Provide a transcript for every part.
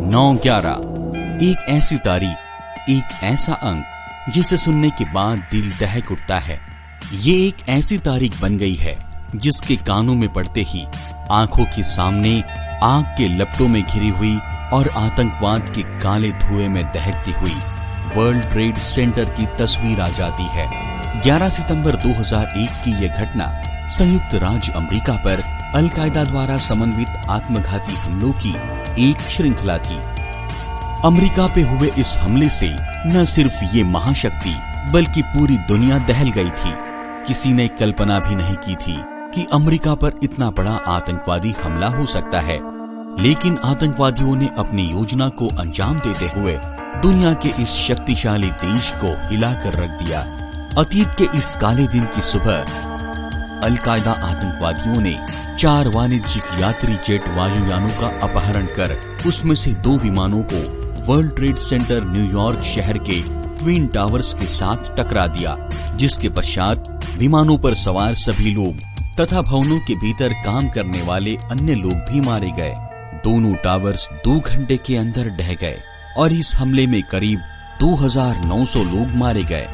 9/11 एक ऐसी तारीख, एक ऐसा अंक जिसे सुनने के बाद दिल दहक उठता है। ये एक ऐसी तारीख बन गई है जिसके कानों में पड़ते ही आंखों के सामने आग के लपटों में घिरी हुई और आतंकवाद के काले धुएं में दहकती हुई वर्ल्ड ट्रेड सेंटर की तस्वीर आ जाती है। 11 सितंबर 2001 की यह घटना संयुक्त राज्य अमेरिका पर अल-कायदा द्वारा समन्वित आत्मघाती हमलों की एक श्रृंखला थी। अमेरिका पे हुए इस हमले से न सिर्फ ये महाशक्ति बल्कि पूरी दुनिया दहल गई थी। किसी ने कल्पना भी नहीं की थी कि अमेरिका पर इतना बड़ा आतंकवादी हमला हो सकता है, लेकिन आतंकवादियों ने अपनी योजना को अंजाम देते हुए दुनिया के इस शक्तिशाली देश को हिलाकर रख दिया। अतीत के इस काले दिन की सुबह अल-कायदा आतंकवादियों ने 4 वाणिज्यिक यात्री जेट वायुयानों का अपहरण कर उसमें से 2 विमानों को वर्ल्ड ट्रेड सेंटर न्यूयॉर्क शहर के ट्विन टावर्स के साथ टकरा दिया, जिसके पश्चात विमानों पर सवार सभी लोग तथा भवनों के भीतर काम करने वाले अन्य लोग भी मारे गए। दोनों टावर्स 2 घंटे के अंदर ढह गए और इस हमले में करीब 2900 लोग मारे गए।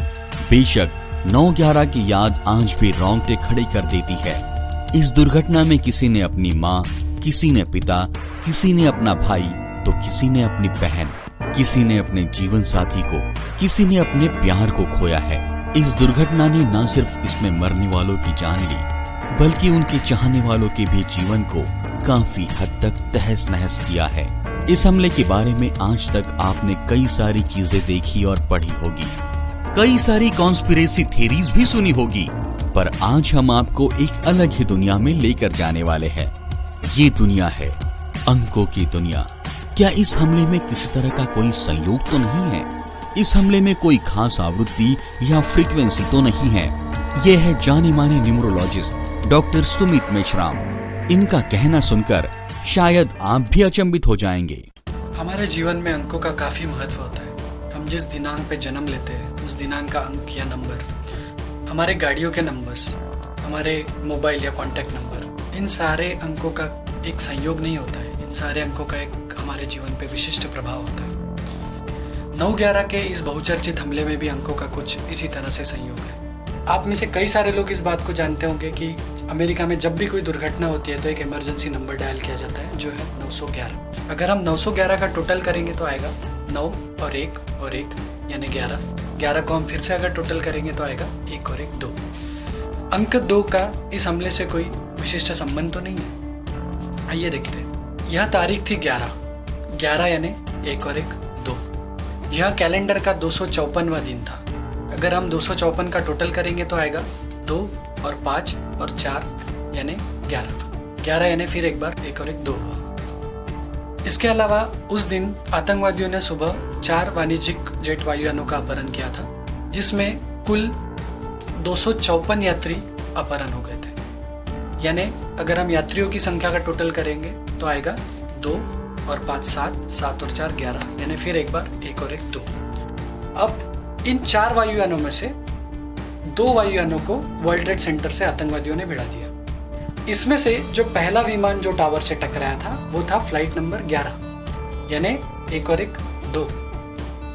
बेशक 9/11 की याद आज भी रोंगटे खड़े कर देती है। इस दुर्घटना में किसी ने अपनी माँ, किसी ने पिता, किसी ने अपना भाई तो किसी ने अपनी बहन, किसी ने अपने जीवन साथी को, किसी ने अपने प्यार को खोया है। इस दुर्घटना ने न सिर्फ इसमें मरने वालों की जान ली बल्कि उनके चाहने वालों के भी जीवन को काफी हद तक तहस नहस किया है। इस हमले के बारे में आज तक आपने कई सारी चीजें देखी और पढ़ी होगी, कई सारी कॉन्स्पिरेसी थ्योरीज भी सुनी होगी, पर आज हम आपको एक अलग ही दुनिया में लेकर जाने वाले हैं। ये दुनिया है अंकों की दुनिया। क्या इस हमले में किसी तरह का कोई संयोग तो नहीं है? इस हमले में कोई खास आवृत्ति या फ्रीक्वेंसी तो नहीं है? ये है जाने माने न्यूमरोलॉजिस्ट डॉक्टर सुमित मेश्राम। इनका कहना सुनकर शायद आप भी अचंभित हो जाएंगे। हमारे जीवन में अंकों का काफी महत्व होता है। हम जिस दिनांक पे जन्म लेते हैं उस दिनांक का अंक या नंबर, हमारे गाड़ियों के नंबर्स, हमारे मोबाइल या कॉन्टैक्ट नंबर, इन सारे अंकों का एक संयोग नहीं होता है। इन सारे अंकों का एक हमारे जीवन पे विशिष्ट प्रभाव होता है। 9/11 के इस बहुचर्चित हमले में भी अंकों का कुछ इसी तरह से संयोग है। आप में से कई सारे लोग इस बात को जानते होंगे कि अमेरिका में जब भी कोई दुर्घटना होती है तो एक इमरजेंसी नंबर डायल किया जाता है जो है 911। अगर हम 911 का टोटल करेंगे तो आएगा 9 और 1 यानी 11। 11 को हम फिर से अगर टोटल करेंगे तो आएगा 1 और 1 2। अंक 2 का इस हमले से कोई विशिष्ट संबंध तो नहीं है। आइए देखते हैं। यह तारीख थी 11 यानी 1 और 1 2। यह कैलेंडर का 254वां दिन था। अगर हम 254 का टोटल करेंगे तो आएगा 2 और 5 और 4 यानी 11 यानी फिर एक बार 1 और 1 2 हुआ। इसके अलावा उस दिन आतंकवादियों ने सुबह 4 वाणिज्यिक जेट वायुयानों का अपहरण किया था, जिसमें कुल 254 यात्री अपहरण हो गए थे। यानी अगर हम यात्रियों की संख्या का टोटल करेंगे तो आएगा 2 और 5 7 और 4 11 यानी फिर एक बार 1 और 1 2। अब इन 4 वायुयानों में से 2 वायुयानों को वर्ल्ड ट्रेड सेंटर से आतंकवादियों ने भिड़ा दिया। इसमें से जो पहला विमान जो टावर से टकराया था वो था फ्लाइट नंबर 11 यानी 1 और 1 2।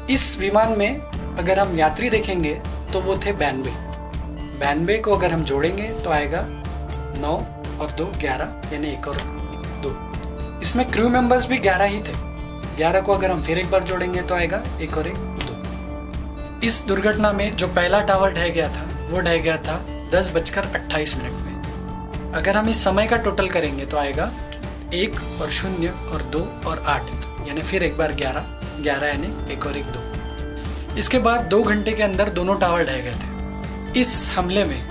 इस विमान में अगर हम यात्री देखेंगे तो वो थे 92 को अगर हम जोड़ेंगे तो आएगा 9 और 2 11 यानी 1 और 2। इसमें क्रू मेंबर्स भी 11 ही थे। 11 को अगर हम फिर एक बार जोड़ेंगे तो आएगा 1 और 1 2। इस दुर्घटना में जो पहला टावर ढह गया था वो ढह गया था 10:28 में। अगर हम इस समय का टोटल करेंगे तो आएगा 1 और 0 और 2 और 8 यानी फिर एक बार 11 यानी 1 और 1 2। इसके बाद 2 घंटे के अंदर दोनों टावर ढह गए थे। इस हमले में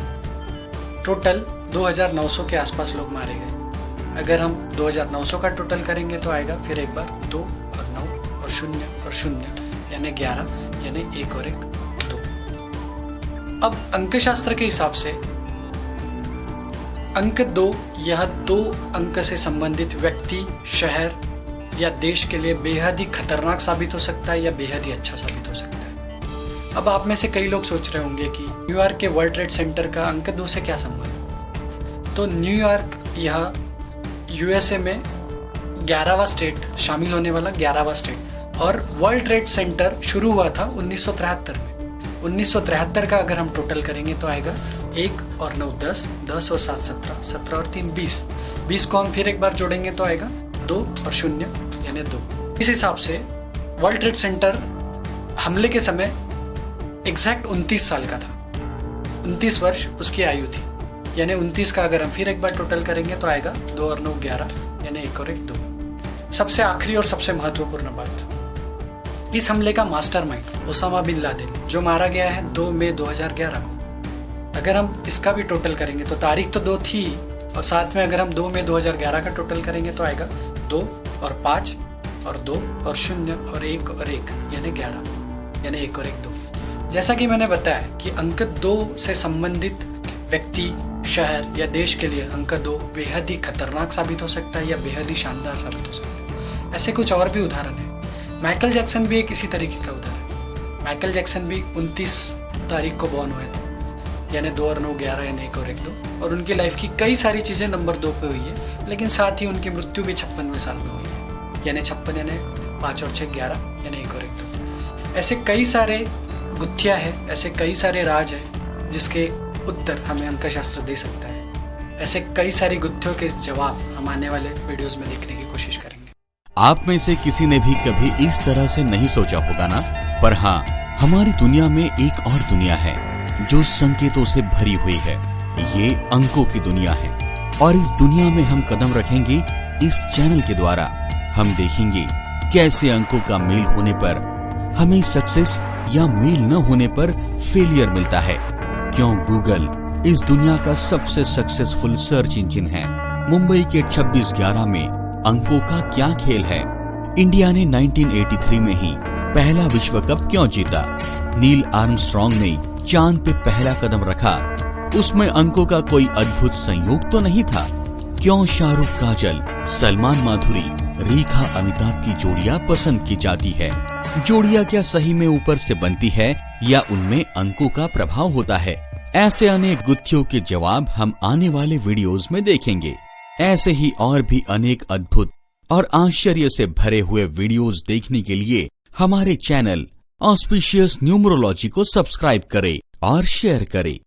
टोटल 2900 के आसपास लोग मारे गए। अगर हम 2900 का टोटल करेंगे तो आएगा फिर एक बार 2 और 9 और 0 और 0 यानी 11 यानी 1 और 1 2। अब अंकशास्त्र के हिसाब से अंक 2 यह 2 अंक से संबंधित व्यक्ति, शहर या देश के लिए बेहद ही खतरनाक साबित हो सकता है या बेहद ही अच्छा साबित हो सकता है। अब आप में से कई लोग सोच रहे होंगे कि न्यूयॉर्क के वर्ल्ड ट्रेड सेंटर का अंक 2 से क्या संबंध। तो न्यूयॉर्क यह यूएसए में 11वां स्टेट शामिल होने वाला 11वां स्टेट। और वर्ल्ड ट्रेड सेंटर शुरू हुआ था 1973 में। 1973 का अगर हम टोटल करेंगे तो आएगा 1 और 9 10, 10 और 7 17, 17 और 3 20, 20 को हम फिर एक बार जोड़ेंगे तो आएगा 2 और 0 यानी 2। इस हिसाब से वर्ल्ड ट्रेड सेंटर हमले के समय एग्जैक्ट 29 साल का था, 29 वर्ष उसकी आयु थी। यानी 29 का अगर हम फिर एक बार टोटल करेंगे तो आएगा 2 और 9 11 यानी 1 और 1 2। सबसे आखिरी और सबसे महत्वपूर्ण बात, इस हमले का मास्टरमाइंड ओसामा बिन लादेन जो मारा गया है 2 मई 2011 को। अगर हम इसका भी टोटल करेंगे तो तारीख तो 2 थी, और साथ में अगर हम 2 मई 2011 का टोटल करेंगे तो आएगा 2 और 5 और 2 और 0 और 1 और 1 यानी 11 यानी 1 और 1 2। जैसा कि मैंने बताया कि अंक 2 से संबंधित व्यक्ति, शहर या देश के लिए अंक 2 बेहद ही खतरनाक साबित हो सकता है या बेहद ही शानदार साबित हो सकता है। ऐसे कुछ और भी उदाहरण है। माइकल जैक्सन भी एक इसी तरीके का उदाहरण है। माइकल जैक्सन भी 29 तारीख को बॉर्न हुए थे, यानी 2 और 9 11 यानी 1 और 1 2। और उनकी लाइफ की कई सारी चीजें नंबर 2 पे हुई है, लेकिन साथ ही उनकी मृत्यु भी 56वें साल में हुई है, यानी 56 यानी 5 और 6 11 यानी 1 और 1 2। ऐसे कई सारे गुत्थियां है, ऐसे कई सारे राज है जिसके उत्तर हमें अंकशास्त्र दे सकता है। ऐसे कई सारी गुत्थियों के जवाब हम आने वाले वीडियोस में देखने की कोशिश करेंगे। आप में से किसी ने भी कभी इस तरह से नहीं सोचा होगा ना, पर हाँ, हमारी दुनिया में एक और दुनिया है जो संकेतों से भरी हुई है। ये अंकों की दुनिया है, और इस दुनिया में हम कदम रखेंगे इस चैनल के द्वारा। हम देखेंगे कैसे अंकों का मेल होने पर हमें सक्सेस या मेल न होने पर फेलियर मिलता है। क्यों गूगल इस दुनिया का सबसे सक्सेसफुल सर्च इंजिन है। मुंबई के 26/11 में अंकों का क्या खेल है। इंडिया ने 1983 में ही पहला विश्व कप क्यों जीता। नील आर्मस्ट्रॉन्ग ने चांद पे पहला कदम रखा, उसमें अंकों का कोई अद्भुत संयोग तो नहीं था। क्यों शाहरुख काजल, सलमान माधुरी, रेखा अमिताभ की जोड़ियां पसंद की जाती है। जोड़ियां क्या सही में ऊपर से बनती है या उनमें अंकों का प्रभाव होता है। ऐसे अनेक गुत्थियों के जवाब हम आने वाले वीडियोस में देखेंगे। ऐसे ही और भी अनेक अद्भुत और आश्चर्य से भरे हुए वीडियोस देखने के लिए हमारे चैनल ऑस्पिशियस न्यूमरोलॉजी को सब्सक्राइब करें और शेयर करें।